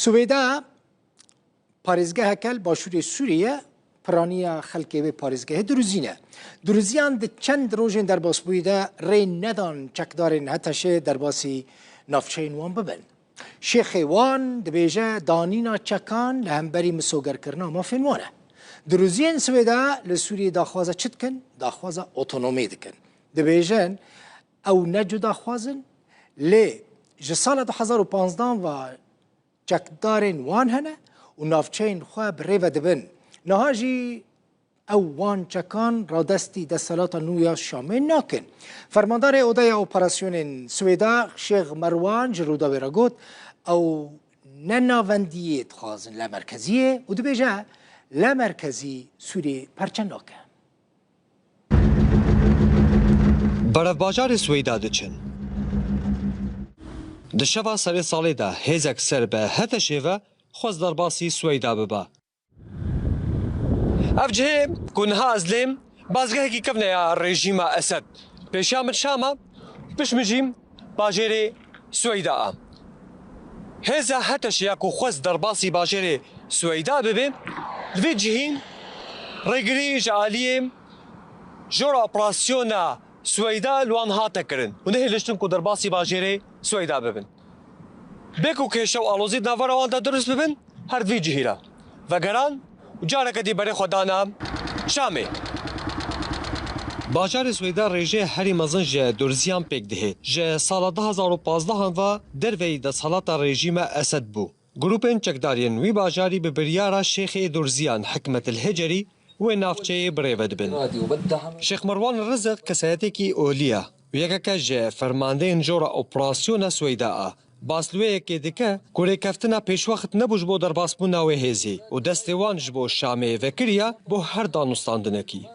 سویدا پارێزگەه هەکەل باشووری سووریە پرانیە خەڵکێوێ پارێزگەهە دروزیان di çend rojên derbasbûyî de rê nedan çekdarên hetešê derbasî navçeyên wan bibin. Şêxê wan dibêje danîna çekan li hemberî misogerkirina mafên wan e. Diruziyên Swêda li Sûriyê daxwaza çi dikin? Daxwaza otonomî dikin. Dibêjin ew ne cuda xwazin lê ji sala 2015 ve çekdarên wan hene û navçeyên xwe bi rê ve dibin. Niha jî ew wan çekan radestî desthelata nû ya Şamê nakin. Fermandarê Odaya Operasyonên Swêda Şêx Merwan ji Rûdawê re got ew ne navendiyê dixwazin le merkeziyê û dibêje le merkezî Sûriyê perçe nake. Berevbajarê Swêda diçin. Di şeva serê salê de hêzek ser bi hetešê ve xwez derbasî Swêda bibe. Ev cihê ku niha ez lêm bazgehekî kevne ya rejîma Esed. Pêşa min Şama piş min jî bajêrê Swêda a. Hêza hetešê ya ku xwez derbasî bajêrê Swêda bibe li vê cihîn rêgirî ji aliyê jora operasyona Swêda li wan hate kirin û nehêliştin ku derbasî bajêrê Swêda bibin. Bê ku kêşew alozî di navbera wan de durist bibin her di vî cihî re. Vegeran careke dî berê xwe dana Şamê. Bajarê Swêda rêjê herî mezin ji durziyan pêk dihê. Ji sala 2015 ve derveyî desthelata rejîma Esed bû. Grûpên çekdariyên wî bajarî bi biryara Şêxê Durziyan Hikmetil Hecerî wê navçeyê bi rê ve dibin. Şêx Merwan Rizq kesayetekî olî ye. Yekeke ji fermandeyên jora operasyona Swêda a. Baslûyekê dike ku rêkeftina pêşwext nebû ji bo derbasbûna wê hêzê û destê wan ji bo Şamê vekiriye bo her danûstandinekî.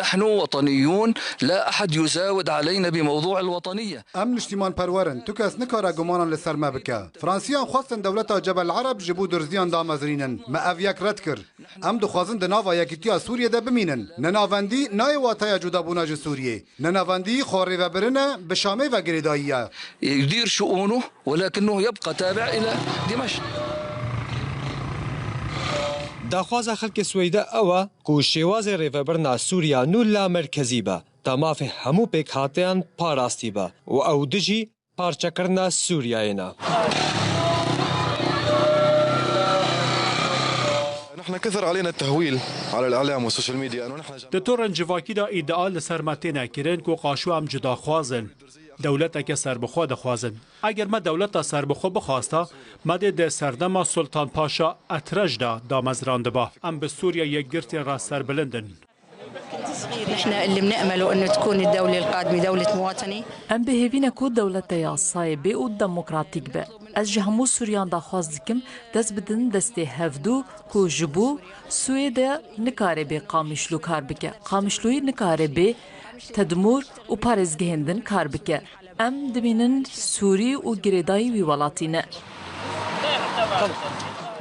نحن وطنيون لا أحد يزاود علينا بموضوع الوطنية. أم نشتمان پرورن تو کس نکاره گمانان لسر ما بکه. فرانسیان خواستن دولتا جبل العرب جبو درزیان دامزرینن. ما اویک رد کر. ام دخوازن دناوا یکیتیا سوریه ده بمینن. نناوندی نای واتای جدا بوناج سوریه. نناوندی خوری و برنه به شامه و گریداییه. يدير شؤونه ولكنه يبقى تابع إلى دمشق. Daxwaza xelkê Swêda ew e ku şêwazê rêvebirina Sûriya nû la merkezî be, tamafê hemû pêkhateyan parastî be û ew di jî parçekirina Sûriyayê ne. نحن كثر علينا التهويل على الاعلام والسوشيال ميديا انه نحن دتورن جواکی دا ادعا لسر متین کرن کو قاشو ام جدا خوازن دولت که سر بخوا دخوازن اگر ما دولت سر بخوا بخواستا مده ده سردما سلطان پاشا اترج دا دامزراند با ام به سوریا یک گرتی را سر بلندن. نحن اللي بنأمله انه تكون الدولة القادمة دولة مواطنة. ام بهيفينا كو دولت يا صايبه و ديمقراطيك به. از جهمو سوريان دا خواز دكم دست بدن دسته هفدو كو جبو سويدا نكاري بي قامشلو كار بكه. قامشلوي نكاري بي تدمور و پارزگهندن کار بکه. ام دبینن سوری و گریدای وی ولاتینه.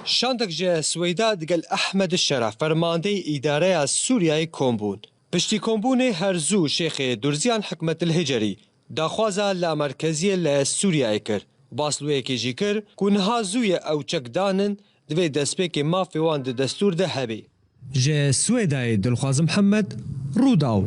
Şandek ji Swêda digel Ehmed Şeref fermandeyê îdareya Sûriyayê kombûn. Piştî kombûnê herzû Şêxê Durziyan Hikmetil Hecerî daxwaza la merkeziyê li Sûriyayê kir. Baslûyekê jî kir ku niha zûyê ew çekdanin divê destpêkê mafê wan di destûr de hebe. Ji Swêdayê Dilxwaz Mihemed Rûdaw.